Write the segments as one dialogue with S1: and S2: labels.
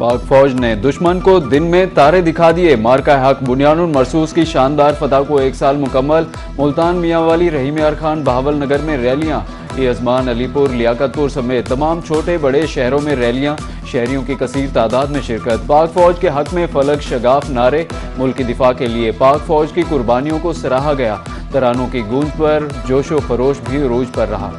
S1: पाक फौज ने दुश्मन को दिन में तारे दिखा दिए। मार्का हक बुनियानुल मरसूस की शानदार फतह को 1 साल मुकम्मल। मुल्तान, मियांवाली, रहीम यार खान, बहावल नगर में रैलियां। यजमान, अलीपुर, लियाकतपुर समेत तमाम छोटे बड़े शहरों में रैलियां। शहरियों की कसीर तादाद में शिरकत। पाक फौज के हक में फलक शगाफ नारे। मुल्क की दिफा के लिए पाक फौज की कुर्बानियों को सराहा गया। तरानों की गूंज पर जोशो खरोश भी रूज पर रहा।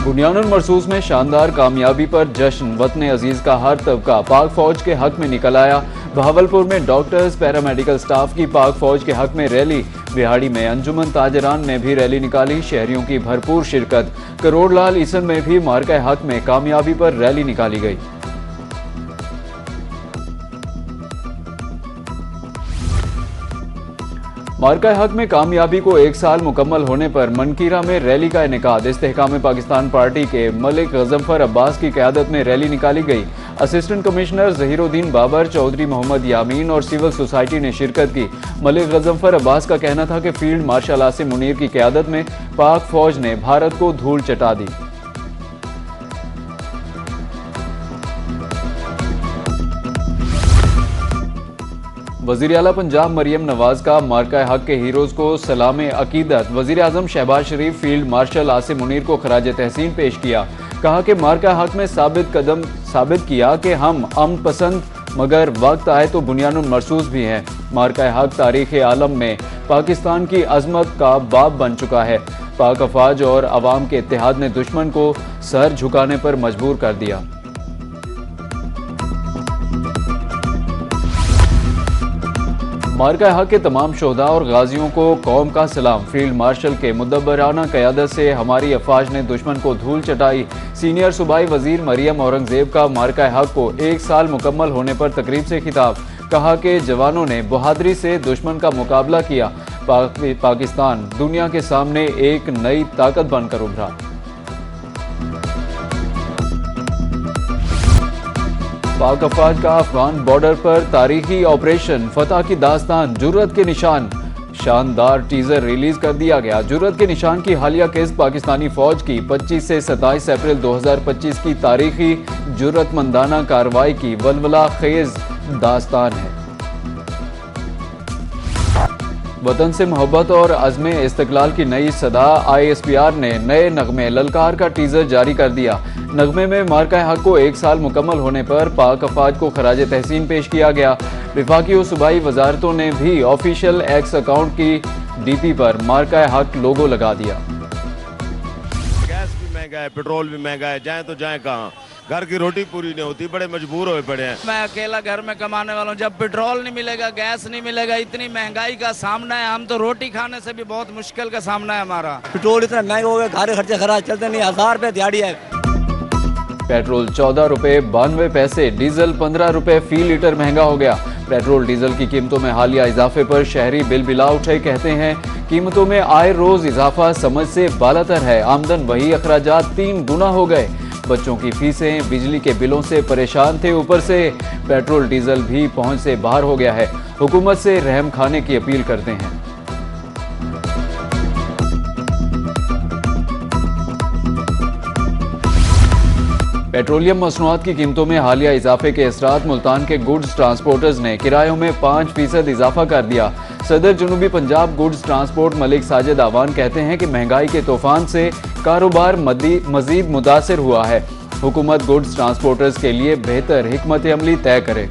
S1: बुनियानुल मरसूस में शानदार कामयाबी पर जश्न। वतन अजीज का हर तबका पाक फौज के हक में निकल आया। बहावलपुर में डॉक्टर्स, पैरामेडिकल स्टाफ की पाक फौज के हक में रैली। बिहाड़ी में अंजुमन ताजरान ने भी रैली निकाली। शहरियों की भरपूर शिरकत। करोड़ लाल ईसन में भी मार्का हक में कामयाबी पर रैली निकाली गई। मार्का हक में कामयाबी को 1 साल मुकम्मल होने पर मनकीरा में रैली का इनेकाद। इस्तेहकाम पाकिस्तान पार्टी के मलिक गजनफर अब्बास की क़यादत में रैली निकाली गई। असिस्टेंट कमिश्नर जहीरुद्दीन बाबर, चौधरी मोहम्मद यामीन और सिविल सोसाइटी ने शिरकत की। मलिक गजनफर अब्बास का कहना था कि फील्ड मार्शल आसिम मुनीर की क़यादत में पाक फौज ने भारत को धूल चटा दी। वज़ीर आला पंजाब मरियम नवाज का मार्का हक के हीरोज़ को सलाम अकीदत। वज़ीर आज़म शहबाज शरीफ फील्ड मार्शल आसिम मुनीर को खराज तहसीन पेश किया। कहा कि मार्का हक में साबित किया कि हम अमन पसंद, मगर वक्त आए तो बुनियानुल मरसूस भी हैं। मार्का हक तारीख़ आलम में पाकिस्तान की अजमत का बाब बन चुका है। पाक अफवाज और अवाम के इत्तेहाद ने दुश्मन को सर झुकाने पर मजबूर कर दिया। मार्का हक के तमाम शोहदा और गाजियों को कौम का सलाम। फील्ड मार्शल के मुदब्बराना क़यादत से हमारी अफवाज ने दुश्मन को धूल चटाई। सीनियर सूबाई वजीर मरियम औरंगजेब का मार्का हक को 1 साल मुकम्मल होने पर तकरीब से खिताब। कहा कि जवानों ने बहादुरी से दुश्मन का मुकाबला किया। पाकिस्तान दुनिया के सामने एक नई ताकत बनकर उभरा। पाक अफवाज का अफगान बॉर्डर पर तारीखी ऑपरेशन फतह की दास्तान, जुर्रत के निशान। शानदार टीजर रिलीज कर दिया गया। जुर्रत के निशान की हालिया किस्त पाकिस्तानी फौज की 25 से 27 अप्रैल 2025 की तारीखी जुर्रतमंदाना कार्रवाई की वलवला खेज दास्तान है। वतन से मोहब्बत और अज़्म इस्तक़लाल की नई सदा। ISPR ने नए नगमे ललकार का टीजर जारी कर दिया। नगमे में मार्का हक को 1 साल मुकम्मल होने पर पाक अफवाज को खराज तहसीन पेश किया गया। विफाकी और सूबाई वजारतों ने भी ऑफिशियल एक्स अकाउंट की DP पर मार्का हक लोगो लगा दिया।
S2: गैस भी महंगा है, पेट्रोल भी महंगा है, जाए तो जाए कहाँ। घर की रोटी पूरी नहीं होती, बड़े मजबूर हुए पड़े हैं।
S3: मैं अकेला घर में कमाने वाला हूँ। जब पेट्रोल नहीं मिलेगा, गैस नहीं मिलेगा, इतनी महंगाई का सामना है। हम तो रोटी खाने से भी बहुत मुश्किल का सामना है हमारा।
S4: पेट्रोल इतना महंगा हो गया, घर खर्चे खराब चलते नहीं। 1000 रुपये दिहाड़ी है।
S1: पेट्रोल 14 रुपये 92 पैसे, डीजल 15 रुपये फी लीटर महंगा हो गया। पेट्रोल डीजल की कीमतों में हालिया इजाफे पर शहरी बिल बिला उठे। कहते हैं कीमतों में आए रोज इजाफा समझ से बालातर है। आमदन वही अखराजात 3 गुना हो गए। बच्चों की फीसें, बिजली के बिलों से परेशान थे, ऊपर से पेट्रोल डीजल भी पहुंच से बाहर हो गया है। हुकूमत से रहम खाने की अपील करते हैं। पेट्रोलियम मसनूआत की कीमतों में हालिया इजाफे के असरात। मुल्तान के गुड्स ट्रांसपोर्टर्स ने किरायों में 5% इजाफा कर दिया। सदर जनूबी पंजाब गुड्स ट्रांसपोर्ट मलिक साजिद आवान कहते हैं कि महंगाई के तूफान से कारोबार मजीद मुतासिर हुआ है। हुकूमत गुड्स ट्रांसपोर्टर्स के लिए बेहतर हिकमत अमली तय करे।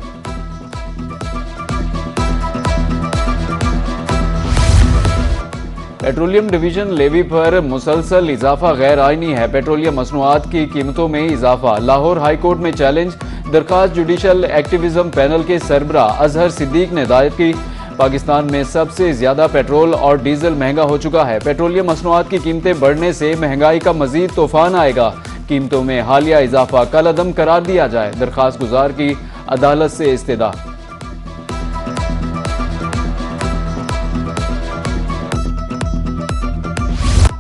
S1: पेट्रोलियम डिवीजन लेवी पर मुसलसल इजाफा गैर आईनी है। पेट्रोलियम मसनूआत की कीमतों में इजाफा। लाहौर हाई कोर्ट में चैलेंज। दरखास्त जुडिशल एक्टिविज्म पैनल के सरबरा अजहर सिद्दीक ने दायर की। पाकिस्तान में सबसे ज्यादा पेट्रोल और डीजल महंगा हो चुका है। पेट्रोलियम मसनूआत की कीमतें बढ़ने से महंगाई का मजीद तूफान आएगा। कीमतों में हालिया इजाफा कल अदम करार दिया जाए। दरखास्त गुजार की अदालत से इस्तदा।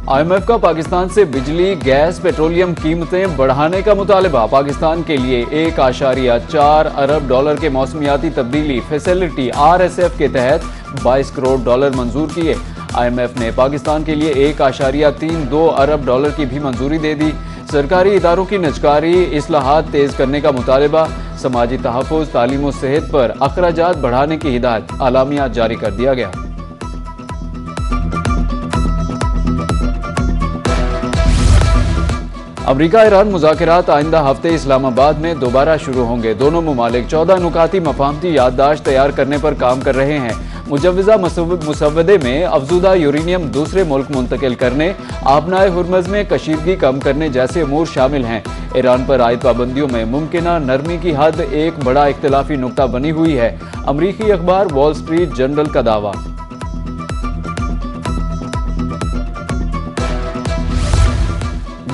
S1: IMF का पाकिस्तान से बिजली, गैस, पेट्रोलियम कीमतें बढ़ाने का मुतालबा। पाकिस्तान के लिए 1.4 अरब डॉलर के मौसमियाती तब्दीली फैसिलिटी RSF के तहत $22 करोड़ मंजूर किए। IMF ने पाकिस्तान के लिए 1.32 अरब डॉलर की भी मंजूरी दे दी। सरकारी इदारों की निजकारी इस्लाहात तेज करने का मुतालबा। समाजी तहफ़्फ़ुज़, तालीम और सेहत पर अखराजात बढ़ाने की हिदायत। आलामिया जारी कर दिया गया। अमरीका ईरान मुज़ाकरात आइंदा हफ्ते इस्लामाबाद में दोबारा शुरू होंगे। दोनों ममालिक 14 नुकाती मफाहमती याददाश्त तैयार करने पर काम कर रहे हैं। मुजव्वज़ा मुसवदे में अफज़ूदा यूरेनियम दूसरे मुल्क मुंतकिल करने, आबनाए हुर्मज़ में कशीदगी कम करने जैसे अमूर शामिल हैं। ईरान पर आयद पाबंदियों में मुमकिना नरमी की हद एक बड़ा इख्तिलाफी नुक्ता बनी हुई है। अमरीकी अखबार वॉल स्ट्रीट जर्नल का दावा।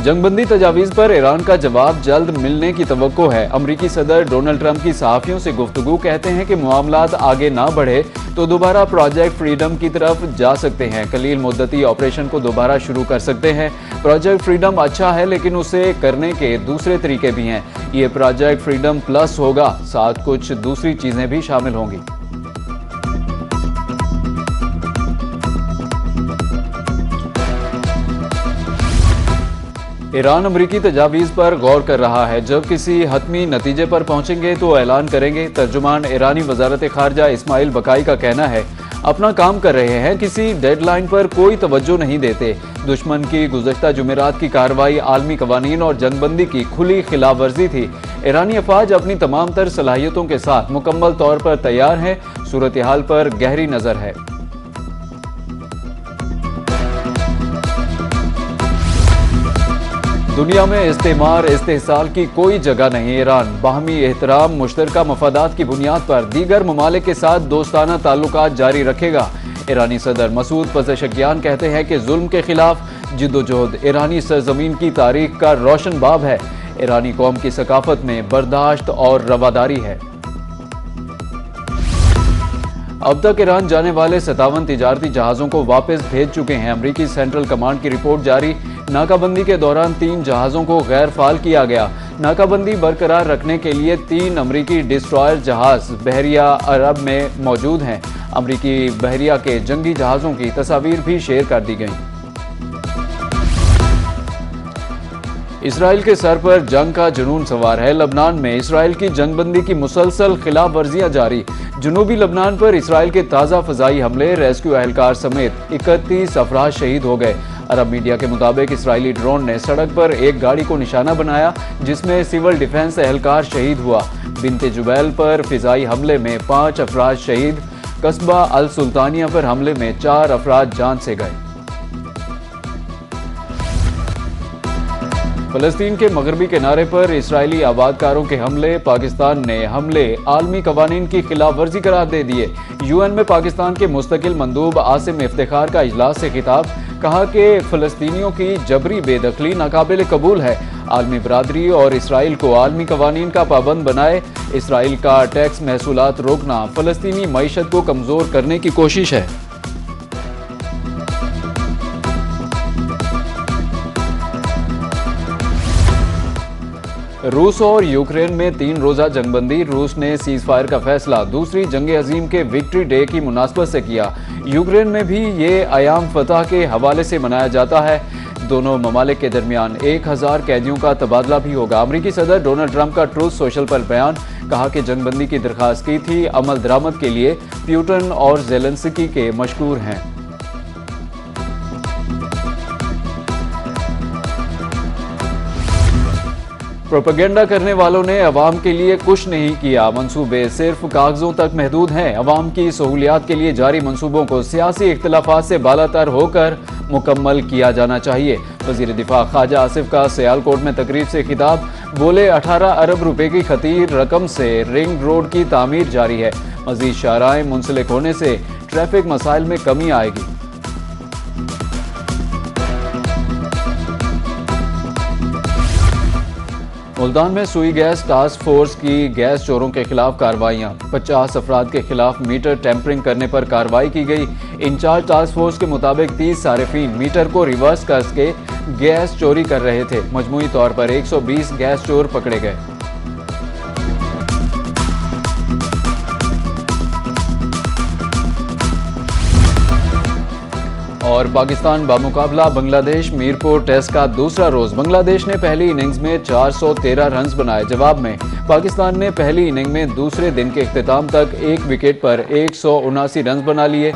S1: जंगबंदी तजावीज़ पर ईरान का जवाब जल्द मिलने की तवक्को है। अमरीकी सदर डोनाल्ड ट्रंप की सहाफ़ियों से गुफ्तगू। कहते हैं कि मामलात आगे ना बढ़े तो दोबारा प्रोजेक्ट फ्रीडम की तरफ जा सकते हैं। कलील मुद्दती ऑपरेशन को दोबारा शुरू कर सकते हैं। प्रोजेक्ट फ्रीडम अच्छा है, लेकिन उसे करने के दूसरे तरीके भी हैं। ये प्रोजेक्ट फ्रीडम प्लस होगा, साथ कुछ दूसरी चीज़ें भी शामिल होंगी। ईरान अमरीकी तजावीज़ पर गौर कर रहा है। जब किसी हतमी नतीजे पर पहुंचेंगे तो ऐलान करेंगे। तर्जुमान ईरानी वजारत खारजा इस्माइल बकाई का कहना है, अपना काम कर रहे हैं, किसी डेडलाइन पर कोई तवज्जो नहीं देते। दुश्मन की गुज़श्ता जुमेरात की कार्रवाई आलमी कवानीन और जंगबंदी की खुली खिलाफ वर्जी थी। ईरानी अफवाज अपनी तमाम तर सलाहियतों के साथ मुकम्मल तौर पर तैयार हैं। सूरत हाल पर गहरी नज़र है। दुनिया में इस्तेमार इस्तेहसाल की कोई जगह नहीं। ईरान बाहमी एहतराम, मुश्तरका मफादात की बुनियाद पर दीगर ममालिक के साथ दोस्ताना ताल्लुकात जारी रखेगा। ईरानी सदर मसूद पज़ेशकियान कहते हैं कि जुल्म के खिलाफ जिद्दोजहद ईरानी सरजमीन की तारीख का रोशन बाब है। ईरानी कौम की सकाफत में बर्दाश्त और रवादारी है। अब तक ईरान जाने वाले 57 तिजारती जहाज़ों को वापस भेज चुके हैं। अमरीकी सेंट्रल कमांड की रिपोर्ट जारी। नाकाबंदी के दौरान 3 जहाज़ों को गैर फाल किया गया। नाकाबंदी बरकरार रखने के लिए 3 अमरीकी डिस्ट्रॉयर जहाज़ बहरिया अरब में मौजूद हैं। अमरीकी बहरिया के जंगी जहाज़ों की तस्वीर भी शेयर कर दी गई। इसराइल के सर पर जंग का जुनून सवार है। लबनान में इसराइल की जंगबंदी की मुसलसल खिलाफ वर्जियां जारी। जनूबी लबनान पर इसराइल के ताज़ा फ़ज़ाई हमले, रेस्क्यू एहलकार समेत 31 अफराद शहीद हो गए। अरब मीडिया के मुताबिक इसराइली ड्रोन ने सड़क पर एक गाड़ी को निशाना बनाया, जिसमें सिविल डिफेंस एहलकार शहीद हुआ। बिनते जुबैल पर फ़िज़ाई हमले में 5 अफराद शहीद। कस्बा अल सुल्तानिया पर हमले में 4 अफराद जान से गए। फ़लस्तीन के मगरबी किनारे पर इसराइली आबादकारों के हमले। पाकिस्तान ने हमले आलमी कवानीन की खिलाफ वर्जी करार दे दिए। UN में पाकिस्तान के मुस्तकिल मंदूब आसिम इफ्तिखार का इजलास से खिताब। कहा कि फ़लस्तीनियों की जबरी बेदखली नाकाबिल कबूल है। आलमी बरादरी और इसराइल को आलमी कवानीन का पाबंद बनाए। इसराइल का टैक्स महसूलात रोकना फ़लस्तीनी मईशत को कमज़ोर करने की कोशिश है। रूस और यूक्रेन में 3 रोज़ा जंगबंदी। रूस ने सीज़ फायर का फैसला दूसरी जंग अजीम के विक्ट्री डे की मुनासबत से किया। यूक्रेन में भी ये अयाम फतह के हवाले से मनाया जाता है। दोनों ममालिक के दरमियान 1000 कैदियों का तबादला भी होगा। अमरीकी सदर डोनाल्ड ट्रंप का ट्रूथ सोशल पर बयान। कहा कि जंगबंदी की दरख्वास्त की थी, अमल दरामद के लिए पुतिन और ज़ेलेंस्की के मशकूर हैं। प्रोपेगेंडा करने वालों ने अवाम के लिए कुछ नहीं किया। मंसूबे सिर्फ कागजों तक महदूद हैं। अवाम की सहूलियात के लिए जारी मंसूबों को सियासी इख्तिलाफात से बालातर होकर मुकम्मल किया जाना चाहिए। वज़ीर दिफा ख्वाजा आसिफ का सियालकोट में तकरीब से खिताब। बोले 18 अरब रुपए की खतीर रकम से रिंग रोड की तामीर जारी है। मज़ीद शाहराहें मुंसलिक होने से ट्रैफिक मसाइल में कमी आएगी। मुल्तान में सुई गैस टास्क फोर्स की गैस चोरों के खिलाफ कार्रवाइयां। 50 अफराद के खिलाफ मीटर टेम्परिंग करने पर कार्रवाई की गई। इंचार्ज टास्क फोर्स के मुताबिक 30 सारिफीन मीटर को रिवर्स करके गैस चोरी कर रहे थे। मजमूई तौर पर 120 गैस चोर पकड़े गए। और पाकिस्तान बामुकाबला बांग्लादेश मीरपुर टेस्ट का दूसरा रोज। बांग्लादेश ने पहली इनिंग्स में 413 रन बनाए। जवाब में पाकिस्तान ने पहली इनिंग में दूसरे दिन के इख्तिताम तक एक विकेट पर 179 रन बना लिए।